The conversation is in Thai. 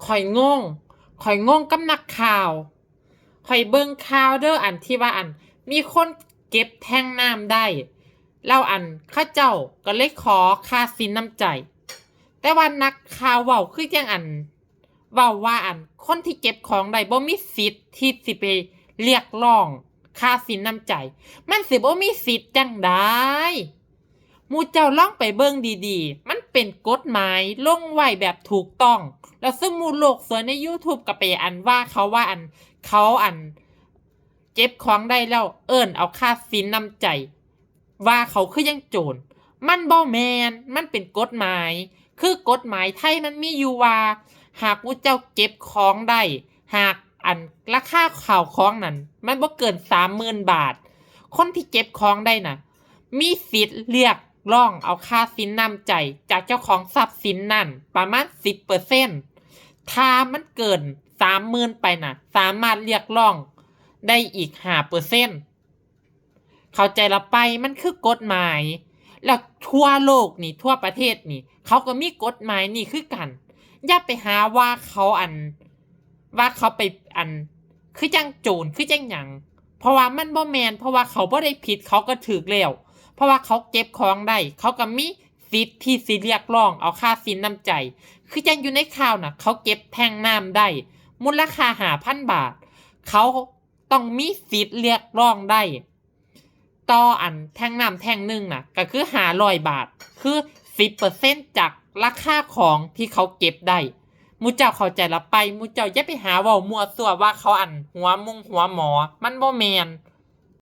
ข่อยงงข่อยงงกับนักข่าวข่อยเบิ่งข่าวเด้ออันที่ว่าอันมีคนเก็บแท่งน้ำได้แล้วอันเข้าเจ้าก็เลยขอค่าสินน้ำใจแต่ว่านักข่าวเว้าคือจังอันเว้าว่าอันคนที่เก็บของได้บ่มีสิทธิ์ที่สิไปเรียกร้องค่าสินน้ำใจมันสิบ่มีสิทธิ์จังได๋หมู่เจ้าลองไปเบิ่งดีๆมันเป็นกฎหมายลงไว้แบบถูกต้องแล้วซึ่งหมู่โลกสวยใน YouTube ก็ไปอันว่าเขาว่าอันเขาอันเก็บของได้แล้วเอิ้นเอาค่าสินน้ำใจว่าเขาคือยังโจรมันบ่แม่นมันเป็นกฎหมายคือกฎหมายไทยมันมีอยู่ว่าหากหมู่เจ้าเก็บของได้หากอันราคาข้าวของนั้นมันบ่เกิน 30,000 บาทคนที่เก็บของได้น่ะมีสิทธิ์เรียกร้องเอาค่าสินน้ำใจจากเจ้าของทรัพย์สินนั่นประมาณ 10%ถ้ามันเกิน 30,000 ไปน่ะสามารถเรียกร้องได้อีก 5%เข้าใจละไปมันคือกฎหมายแล้วทั่วโลกนี่ทั่วประเทศนี่เขาก็มีกฎหมายนี่คือกันอย่าไปหาว่าเขาอันว่าเขาไปอันคือจังโจรคือจังหยังเพราะว่ามันบ่แม่นเพราะว่าเขาบ่ได้ผิดเขาก็ถูกแล้วเพราะว่าเขาเก็บของได้เขาก็มีสิทธิ์ที่สิเรียกร้องเอาค่าสินน้ำใจคือจังอยู่ในข่าวน่ะเขาเก็บแท่งน้ำได้มูลค่า 5,000 บาทเขาต้องมีสิทธิ์เรียกร้องได้ต่ออันแท่งน้ำแท่งหนึ่งน่ะก็คือ500 บาทคือ 10% จากราคาของที่เขาเก็บได้หมู่เจ้าเข้าใจละไปหมู่เจ้าอย่าไปหาเว้ามั่วซั่วว่าเขาอันหัวมุงหัวหมอมันบ่แม่น